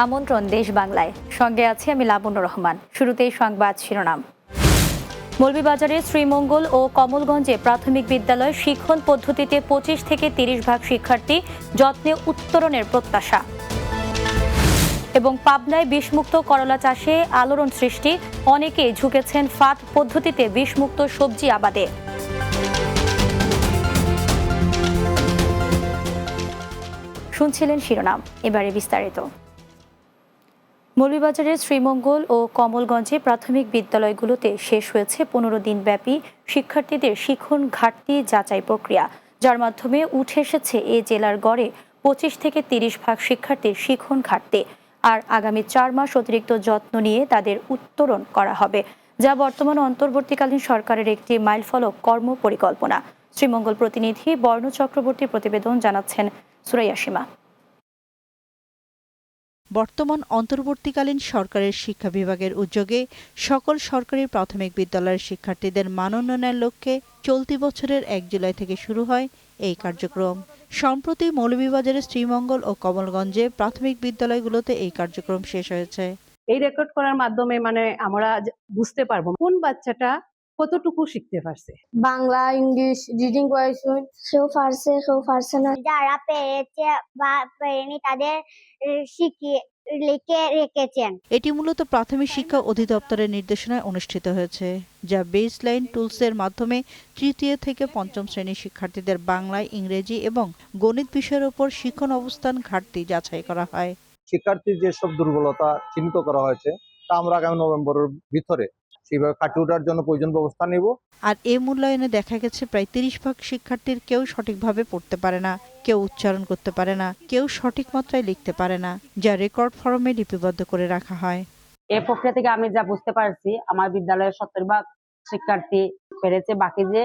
আমন্ত্রণ দেশ বাংলায়, সঙ্গে আছি আমি লাবণ্য রহমান। শুরুতেই সংবাদ শিরোনাম। মৌলভীবাজারের শ্রীমঙ্গল ও কমলগঞ্জে প্রাথমিক বিদ্যালয় শিক্ষণ পদ্ধতিতে 25 থেকে 30% শিক্ষার্থী, যত্নে উত্তরণের প্রত্যাশা। এবং পাবনায় বিষমুক্ত করলা চাষে আলোড়ন সৃষ্টি, অনেকে ঝুঁকেছেন ফাঁদ পদ্ধতিতে বিষমুক্ত সবজি আবাদে। শুনছিলেন শিরোনাম, এবারে বিস্তারিত। মৌলভীবাজারের শ্রীমঙ্গল ও কমলগঞ্জে প্রাথমিক বিদ্যালয়গুলোতে শেষ হয়েছে 15 দিনব্যাপী শিক্ষার্থীদের শিক্ষণ ঘাটতি যাচাই প্রক্রিয়া, যার মাধ্যমে উঠে এসেছে এ জেলার গড়ে 25 থেকে 30% শিক্ষার্থীর শিক্ষণ ঘাটতি। আর আগামী 4 মাস অতিরিক্ত যত্ন নিয়ে তাদের উত্তরণ করা হবে, যা বর্তমান অন্তর্বর্তীকালীন সরকারের একটি মাইলফলক কর্ম পরিকল্পনা। শ্রীমঙ্গল প্রতিনিধি বর্ণ চক্রবর্তী প্রতিবেদন জানাচ্ছেন সুরাইয়া সীমা। বর্তমান অন্তর্বর্তীকালীন সরকারের শিক্ষা বিভাগের উদ্যোগে সকল সরকারি প্রাথমিক বিদ্যালয়ের শিক্ষার্থীদের মান উন্নয়নের লক্ষ্যে চলতি বছরের 1 জুলাই থেকে শুরু হয় এই কার্যক্রম। সম্প্রতি মৌলভীবাজারের শ্রীমঙ্গল ও কমলগঞ্জে প্রাথমিক বিদ্যালয়গুলোতে এই কার্যক্রম শেষ হয়েছে। এই রেকর্ড করার মাধ্যমে আমরা বুঝতে পারবো কোন বাচ্চাটা কতটুকু শিখতে পারছে। বাংলা, ইংলিশ, রিডিং কোয়েশ্চন কেউ পারছে না। যারা পেরেছে বা পেরেনি তাদের শিখিয়ে লিখে রেখেছেন। এটি মূলত প্রাথমিক শিক্ষা অধিদপ্তরের নির্দেশনায় অনুষ্ঠিত হয়েছে, যা বেসলাইন টুলসের মাধ্যমে তৃতীয় থেকে পঞ্চম শ্রেণীর শিক্ষার্থীদের বাংলায়, ইংরেজি এবং গণিত বিষয়ের উপর শিক্ষণ অবস্থান ঘাটতি যাচাই করা হয়। শিক্ষার্থীর যেসব দুর্বলতা চিহ্নিত করা হয়েছে তা আমরা আগামী নভেম্বরের ভিতরে সেইভাবে কাটিয়ে ওঠার জন্য প্রয়োজন ব্যবস্থা নেব। আর এই মূল্যায়নে দেখা গেছে প্রায় 30% শিক্ষার্থীর কেউ সঠিকভাবে পড়তে পারে না, কেউ উচ্চারণ করতে পারে না, কেউ সঠিক মাত্রায় লিখতে পারে না, যা রেকর্ড ফরমে লিপিবদ্ধ করে রাখা হয়। এই প্রক্রিয়া থেকে আমি যা বুঝতে পারছি, আমার বিদ্যালয়ের 70% শিক্ষার্থী পেরেছে, বাকি যে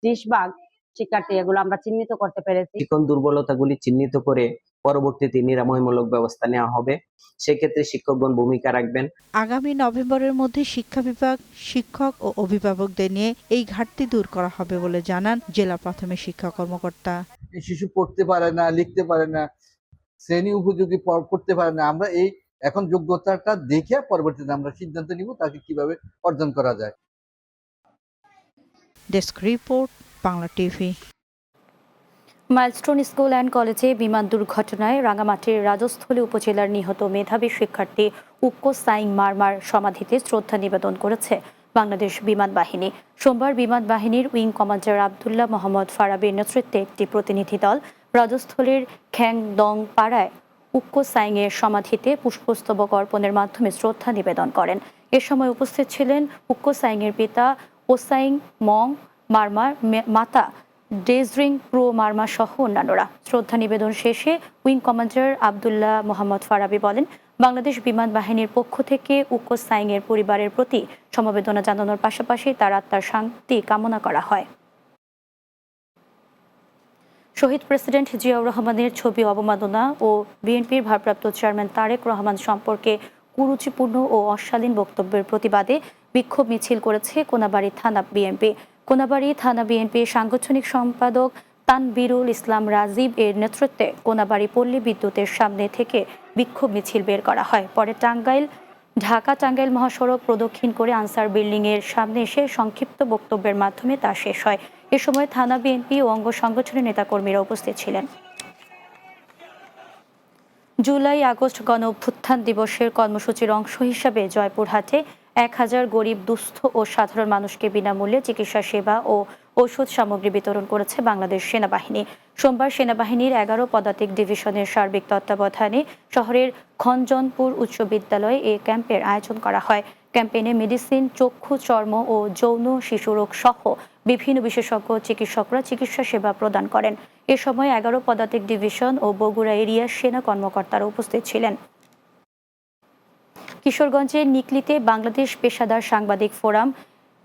30% শিক্ষার্থী এগুলো আমরা চিহ্নিত করতে পেরেছি। শিক্ষণ দুর্বলতাগুলি চিহ্নিত করে পরবর্তীতে নিরাময়মূলক ব্যবস্থা নেওয়া হবে। সেক্ষেত্রে শিক্ষকগণ ভূমিকা রাখবেন। আগামী নভেম্বরের মধ্যে শিক্ষা বিভাগ, শিক্ষক ও অভিভাবকদের নিয়ে এই ঘাটতি দূর করা হবে বলে জানান জেলা প্রাথমিক শিক্ষা কর্মকর্তা। শিশু পড়তে পারে না, লিখতে পারে না, শ্রেণী উপযোগী পড়তে পারে না, আমরা এই এখন যোগ্যতাটা দেখে পরবর্তীতে আমরা সিদ্ধান্ত নিব তাকে কিভাবে অর্জন করা যায়। Desk report, Bangla TV. Milestone school and কলেজে বিমান দুর্ঘটনায় রাঙামাটির রাজস্থলী উপজেলার নিহত মেধাবী শিক্ষার্থী উক্কো সাইং মারমার সমাধিতে শ্রদ্ধা নিবেদন করেছে বাংলাদেশ বিমান বাহিনী। সোমবার বিমান বাহিনীর উইং কমান্ডার আবদুল্লাহ মোহাম্মদ ফারাবির নেতৃত্বে একটি প্রতিনিধি দল রাজস্থলীর খ্যাংদং পাড়ায় উক্কো সাইংয়ের সমাধিতে পুষ্পস্তবক অর্পণের মাধ্যমে শ্রদ্ধা নিবেদন করেন। এ সময় উপস্থিত ছিলেন উক্কো সাইংয়ের পিতা ওসাইং মং মারমার, মাতা ডেজরিং প্রো মারমা সহ অন্যান্যরা। শ্রদ্ধা নিবেদন শেষে উইং কমান্ডার আবদুল্লাহ মোহাম্মদ ফারাবি বলেন, বাংলাদেশ বিমান বাহিনীর পক্ষ থেকে উক্কো সাইংয়ের পরিবারের প্রতি সমবেদনা জানানোর পাশাপাশি তার আত্মার শান্তি কামনা করা হয়। শহীদ প্রেসিডেন্ট জিয়াউর রহমানের ছবি অবমাননা ও বিএনপির ভারপ্রাপ্ত চেয়ারম্যান তারেক রহমান সম্পর্কে কুরুচিপূর্ণ ও অশালীন বক্তব্যের প্রতিবাদে বিক্ষোভ মিছিল করেছে কোনাবাড়ী থানা বিএনপি। কোনাবাড়ী থানা বিএনপির সাংগঠনিক সম্পাদক তানবিরুল ইসলাম রাজীব এর নেতৃত্বে কোনাবাড়ী পল্লী বিদ্যুতের সামনে থেকে বিক্ষোভ মিছিল বের করা হয়। পরে ঢাকা টাঙ্গাইল মহাসড়ক প্রদক্ষিণ করে আনসার বিল্ডিং এর সামনে এসে সংক্ষিপ্ত বক্তব্যের মাধ্যমে তা শেষ হয়। এ সময় থানা বিএনপি ও অঙ্গ সংগঠনের নেতাকর্মীরা উপস্থিত ছিলেন। জুলাই আগস্ট গণ অভ্যুত্থান দিবসের কর্মসূচির অংশ হিসাবে জয়পুরহাটে 1000 গরিব, দুস্থ ও সাধারণ মানুষকে বিনামূল্যে চিকিৎসা সেবা ও ঔষধ সামগ্রী বিতরণ করেছে বাংলাদেশ সেনাবাহিনী। সোমবার সেনাবাহিনীর 11 পদাতিক ডিভিশনের সার্বিক তত্ত্বাবধানে শহরের খঞ্জনপুর উচ্চ বিদ্যালয়ে এই ক্যাম্পের আয়োজন করা হয়। ক্যাম্পেইনে মেডিসিন, চক্ষু, চর্ম ও যৌন শিশুরোগ সহ বিভিন্ন বিশেষজ্ঞ চিকিৎসকরা চিকিৎসা সেবা প্রদান করেন। এ সময় 11 পদাতিক ডিভিশন ও বগুড়া এরিয়ার সেনা কর্মকর্তারা উপস্থিত ছিলেন। কিশোরগঞ্জের নিকলিতে বাংলাদেশ পেশাদার সাংবাদিক ফোরাম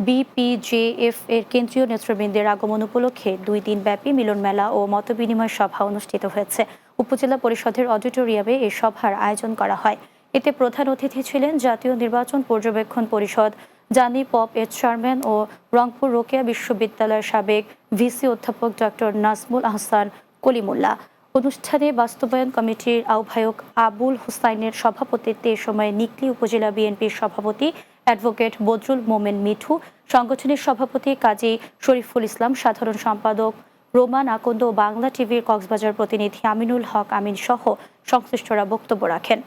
BPJF এর কেন্দ্রীয় নেতৃবৃন্দের আগমন উপলক্ষে 2 দিনব্যাপী মিলন মেলা ও মতবিনিময় সভা অনুষ্ঠিত হয়েছে। উপজেলা পরিষদের অডিটোরিয়ামে এই সভার আয়োজন করা হয়। এতে প্রধান অতিথি ছিলেন জাতীয় নির্বাচন পর্যবেক্ষণ পরিষদ, জানি পপ এর চেয়ারম্যান ও রংপুর রোকেয়া বিশ্ববিদ্যালয়ের সাবেক ভিসি অধ্যাপক ডক্টর নাজমুল আহসান কলিমুল্লাহ। অনুষ্ঠানে বাস্তবায়ন কমিটির আহ্বায়ক আবুল হুসাইনের সভাপতিত্বে এ সময় নিকলী উপজেলা বিএনপির সভাপতি অ্যাডভোকেট বদরুল মোমেন মিঠু, সংগঠনের সভাপতি কাজী শরীফুল ইসলাম, সাধারণ সম্পাদক রোমান আকন্দ ও বাংলা টিভির কক্সবাজার প্রতিনিধি আমিনুল হক আমিন সহ সংশ্লিষ্টরা বক্তব্য রাখেন।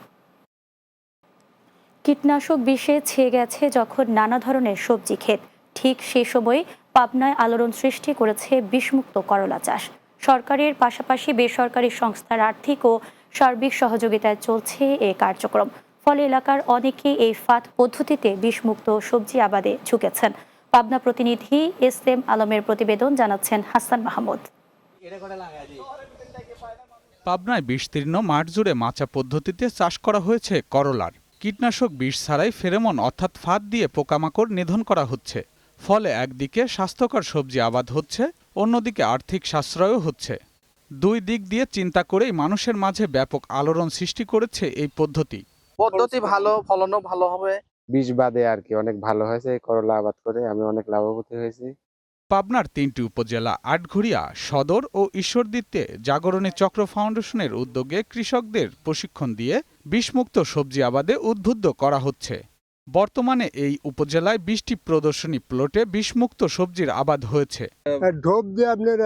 কীটনাশক বিষে ছেয়ে গেছে যখন নানা ধরনের সবজি ক্ষেত, ঠিক সে সময় পাবনায় আলোড়ন সৃষ্টি করেছে বিষমুক্ত করলা চাষ। সরকারের পাশাপাশি বেসরকারি সংস্থার আর্থিক ও সার্বিক সহযোগিতায় চলছে এ কার্যক্রম। ফলে এলাকার অনেকে এই ফাঁদ পদ্ধতিতে বিষমুক্ত সবজি আবাদে ঝুঁকেছেন। পাবনা প্রতিনিধি এস.এম. আলমের প্রতিবেদন, জানাচ্ছেন হাসান মাহমুদ। পাবনায় বিস্তীর্ণ মাঠ জুড়ে মাচা পদ্ধতিতে চাষ করা হয়েছে করলার। কীটনাশক বিষ ছাড়াই ফেরোমন অর্থাৎ ফাঁদ দিয়ে পোকামাকড় নিধন করা হচ্ছে। ফলে একদিকে স্বাস্থ্যকর সবজি আবাদ হচ্ছে, অন্যদিকে আর্থিক সাশ্রয়ও হচ্ছে। দুই দিক দিয়ে চিন্তা করেই মানুষের মাঝে ব্যাপক আলোড়ন সৃষ্টি করেছে এই পদ্ধতি। ভালো, ফলনও ভালো হবে। বিষ বাদে আর কি অনেক ভালো হয়েছে। করলা আবাদ করে আমি অনেক লাভবতী হয়েছি। পাবনার ৩টি উপজেলা আটঘরিয়া, সদর ও ঈশ্বরদীতে জাগরণী চক্র ফাউন্ডেশনের উদ্যোগে কৃষকদের প্রশিক্ষণ দিয়ে বিষমুক্ত সবজি আবাদে উদ্বুদ্ধ করা হচ্ছে। বর্তমানে এই উপজেলায় ২০টি প্রদর্শনী প্লটে বিষমুক্ত সবজির আবাদ হয়েছে। ঢোপ দিয়ে আপনার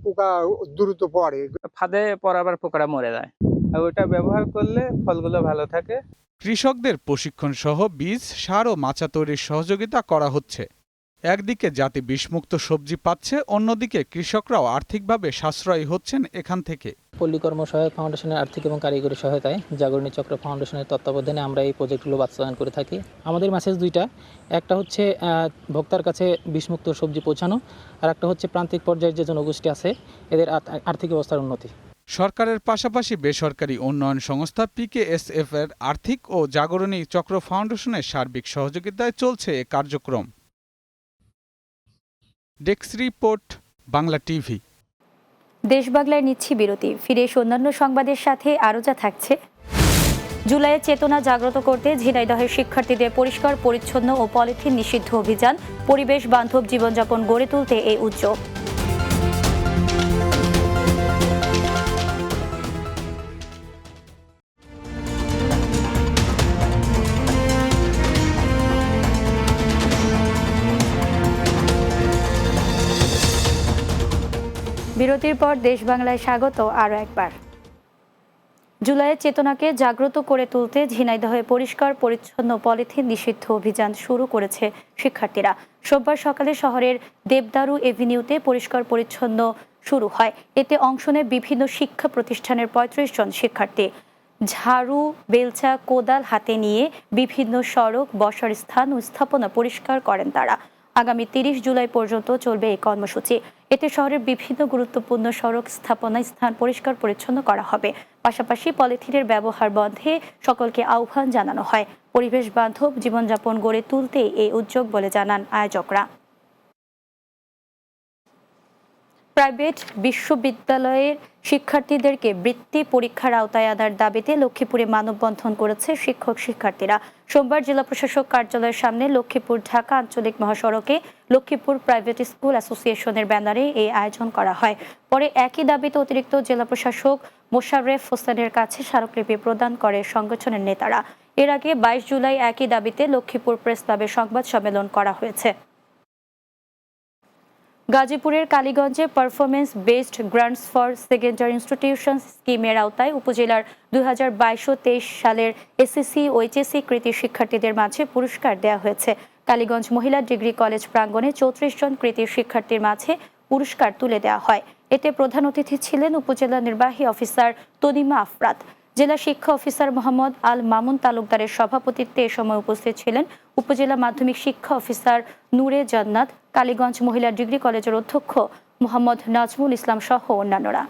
পোকা দ্রুত পড়ে, ফাঁদে পড়াবার পোকাটা মরে যায়, আর ওইটা ব্যবহার করলে ফলগুলো ভালো থাকে। কৃষকদের প্রশিক্ষণ সহ বীজ, সার ও মাচা তৈরির সহযোগিতা করা হচ্ছে। একদিকে জাতি বিষমুক্ত সবজি পাচ্ছে, অন্যদিকে কৃষকরাও আর্থিকভাবে সাশ্রয়ী হচ্ছেন এখান থেকে। পল্লী কর্ম সহায়ক ফাউন্ডেশনের আর্থিক এবং কারিগরি সহায়তায় জাগরণী চক্র ফাউন্ডেশনের তত্ত্বাবধানে আমরা এই প্রজেক্টগুলো বাস্তবায়ন করে থাকি। আমাদের মেসেজ দুইটা, একটা হচ্ছে ভোক্তার কাছে বিষমুক্ত সবজি পৌঁছানো, আর একটা হচ্ছে প্রান্তিক পর্যায়ের যে জনগোষ্ঠী আছে এদের আর্থিক অবস্থার উন্নতি। সরকারের পাশাপাশি বেসরকারি উন্নয়ন সংস্থা PKSF এর আর্থিক ও জাগরণী চক্র ফাউন্ডেশনের সার্বিক সহযোগিতায় চলছে এ কার্যক্রম। Desk report, Bangla TV. দেশ বাংলায় নিচ্ছি বিরতি, ফিরে এসে অন্যান্য সংবাদের সাথে আরও যা থাকছে। জুলাইয়ের চেতনা জাগ্রত করতে ঝিনাইদহের শিক্ষার্থীদের পরিষ্কার পরিচ্ছন্ন ও পলিথিন নিষিদ্ধ অভিযান, পরিবেশ বান্ধব জীবনযাপন গড়ে তুলতে এই উদ্যোগ। বিরতির পর দেশ বাংলায় স্বাগত আরও একবার। জুলাইয়ের চেতনাকে জাগ্রত করে তুলতে ঝিনাইদহে পরিষ্কার পরিচ্ছন্ন পলিথিন নিষিদ্ধ অভিযান শুরু করেছে শিক্ষার্থীরা। সোমবার সকালে শহরের দেবদারু এভিনিউতে পরিষ্কার পরিচ্ছন্ন শুরু হয়। এতে অংশ নেয় বিভিন্ন শিক্ষা প্রতিষ্ঠানের ৩৫ জন শিক্ষার্থী। ঝাড়ু, বেলচা, কোদাল হাতে নিয়ে বিভিন্ন সড়ক, বসার স্থান ও স্থাপনা পরিষ্কার করেন তারা। আগামী ৩০ জুলাই পর্যন্ত চলবে এই কর্মসূচি। এতে শহরের বিভিন্ন গুরুত্বপূর্ণ সড়ক, স্থাপনা, স্থান পরিষ্কার পরিচ্ছন্ন করা হবে। পাশাপাশি পলিথিনের ব্যবহার বন্ধে সকলকে আহ্বান জানানো হয়। পরিবেশ বান্ধব জীবনযাপন গড়ে তুলতে এই উদ্যোগ বলে জানান আয়োজকরা। প্রাইভেট বিশ্ববিদ্যালয়ের শিক্ষার্থীদেরকে বৃত্তি পরীক্ষার আওতায় আনার দাবিতে লক্ষ্মীপুরে মানববন্ধন করেছে শিক্ষক শিক্ষার্থীরা। সোমবার জেলা প্রশাসক কার্যালয়ের সামনে লক্ষ্মীপুর ঢাকা আঞ্চলিক মহাসড়কে লক্ষ্মীপুর প্রাইভেট স্কুল অ্যাসোসিয়েশনের ব্যানারে এই আয়োজন করা হয়। পরে একই দাবিতে অতিরিক্ত জেলা প্রশাসক মোশাররেফ হোসেনের কাছে স্মারকলিপি প্রদান করে সংগঠনের নেতারা। এর আগে ২২ জুলাই একই দাবিতে লক্ষ্মীপুর প্রেস ক্লাবে সংবাদ সম্মেলন করা হয়েছে। গাজীপুরের কালীগঞ্জে performance based grants for secondary institutions স্কিমের আওতায় উপজেলার ২০২২-২৩ সালের এসএসসি ও এইচএসসি কৃতী শিক্ষার্থীদের মাঝে পুরস্কার দেওয়া হয়েছে। কালীগঞ্জ মহিলা ডিগ্রি কলেজ প্রাঙ্গণে ৩৪ জন কৃতী শিক্ষার্থীর মাঝে পুরস্কার তুলে দেওয়া হয়। এতে প্রধান অতিথি ছিলেন উপজেলা নির্বাহী অফিসার তনিমা আফরাত। জেলা শিক্ষা অফিসার মোহাম্মদ আল মামুন তালুকদারের সভাপতিত্বে এ সময় উপস্থিত ছিলেন উপজেলা মাধ্যমিক শিক্ষা অফিসার নূরে জান্নাত, কালীগঞ্জ মহিলা ডিগ্রি কলেজের অধ্যক্ষ মোহাম্মদ নাজমুল ইসলাম সহ অন্যান্যরা।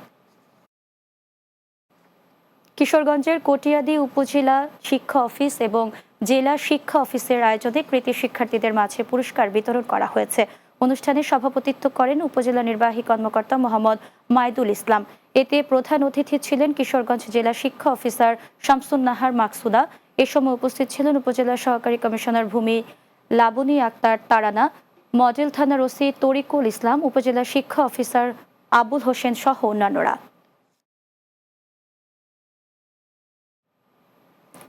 কিশোরগঞ্জের কটিয়াদি উপজেলা শিক্ষা অফিস এবং জেলা শিক্ষা অফিসের আয়োজনে কৃতী শিক্ষার্থীদের মাঝে পুরস্কার বিতরণ করা হয়েছে। অনুষ্ঠানে সভাপতিত্ব করেন উপজেলা নির্বাহী কর্মকর্তা মোহাম্মদ মাইদুল ইসলাম। এতে প্রধান অতিথি ছিলেন কিশোরগঞ্জ জেলা শিক্ষা অফিসার শামসুন নাহার মাকসুদা। এ সময় উপস্থিত ছিলেন উপজেলা সহকারী কমিশনার ভূমি লাবনী আক্তার তারানা, মডেল থানার ওসি তরিকুল ইসলাম, উপজেলা শিক্ষা অফিসার আবুল হোসেন সহ অন্যান্যরা।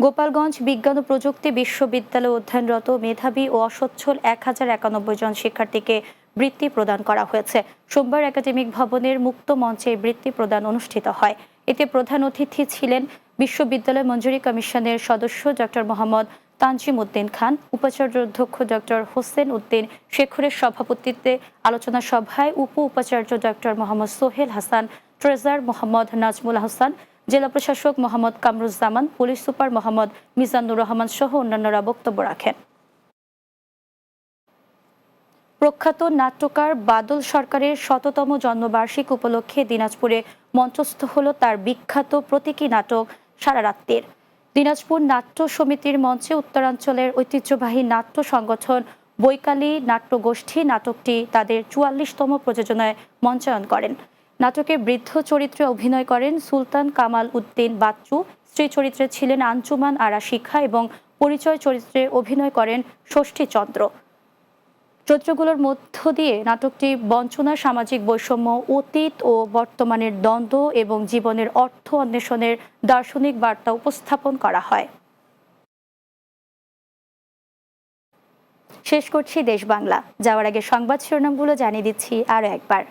গোপালগঞ্জ বিজ্ঞান ও প্রযুক্তি বিশ্ববিদ্যালয়ে অধ্যয়নরত মেধাবী ও অসচ্ছল 1091 জন শিক্ষার্থীকে বৃত্তি প্রদান করা হয়েছে। সোমবার একাডেমিক ভবনের মুক্ত মঞ্চে বৃত্তি প্রদান অনুষ্ঠিত হয়। এতে প্রধান অতিথি ছিলেন বিশ্ববিদ্যালয় মঞ্জুরি কমিশনের সদস্য ডক্টর মোহাম্মদ তানজিম উদ্দিন খান। উপাচার্য অধ্যক্ষ ডক্টর হোসেন উদ্দিন শেখরের সভাপতিত্বে আলোচনা সভায় উপাচার্য ডক্টর মোহাম্মদ সোহেল হাসান, ট্রেজার মোহাম্মদ নাজমুল হাসান, জেলা প্রশাসক মোহাম্মদ কামরুজ্জামান, পুলিশ সুপার মোহাম্মদ মিজানুর রহমান সহ অন্যান্যরা বক্তব্য রাখেন। প্রখ্যাত নাট্যকার বাদল সরকারের 100তম জন্মবার্ষিক উপলক্ষে দিনাজপুরে মঞ্চস্থ হল তার বিখ্যাত প্রতীকী নাটক সারা রাত্রির। দিনাজপুর নাট্য সমিতির মঞ্চে উত্তরাঞ্চলের ঐতিহ্যবাহী নাট্য সংগঠন বৈকালী নাট্যগোষ্ঠী নাটকটি তাদের 44তম প্রযোজনায় মঞ্চায়ন করেন। নাটকে বৃদ্ধ চরিত্রে অভিনয় করেন সুলতান কামাল উদ্দিন বাচ্চু, স্ত্রী চরিত্রে ছিলেন আঞ্জুমান আরা শিখা এবং পরিচয় চরিত্রে অভিনয় করেন ষষ্ঠী চন্দ্র। চরিত্রগুলোর মধ্য দিয়ে নাটকটি বঞ্চনা, সামাজিক বৈষম্য, অতীত ও বর্তমানের দ্বন্দ্ব এবং জীবনের অর্থ অন্বেষণের দার্শনিক বার্তা উপস্থাপন করা হয়। শেষ করছি দেশ বাংলা। যাওয়ার আগে সংবাদ শিরোনামগুলো জানিয়ে দিচ্ছি আরও একবার।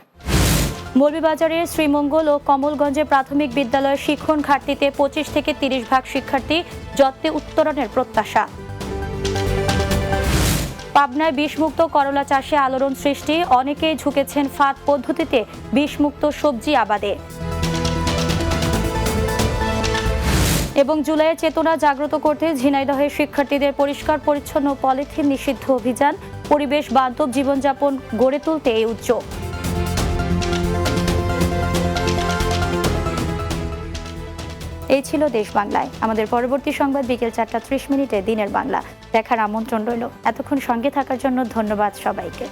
মৌলভীবাজারের শ্রীমঙ্গল ও কমলগঞ্জে প্রাথমিক বিদ্যালয়ের শিক্ষণ ঘাটতিতে 25 থেকে 30% শিক্ষার্থী, যত্নে উত্তরণের প্রত্যাশা। পাবনায় বিষমুক্ত করলা চাষে আলোড়ন সৃষ্টি, অনেকেই ঝুঁকেছেন ফাঁদ পদ্ধতিতে বিষমুক্ত সবজি আবাদে। এবং জুলাইয়ের চেতনা জাগ্রত করতে ঝিনাইদহের শিক্ষার্থীদের পরিষ্কার পরিচ্ছন্ন পলিথিন নিষিদ্ধ অভিযান, পরিবেশ বান্ধব জীবনযাপন গড়ে তুলতে এই উদ্যোগ। এই ছিল দেশ বাংলায়। আমাদের পরবর্তী সংবাদ বিকেল 4:30 দিনের বাংলা দেখার আমন্ত্রণ রইল। এতক্ষণ সঙ্গে থাকার জন্য ধন্যবাদ সবাইকে।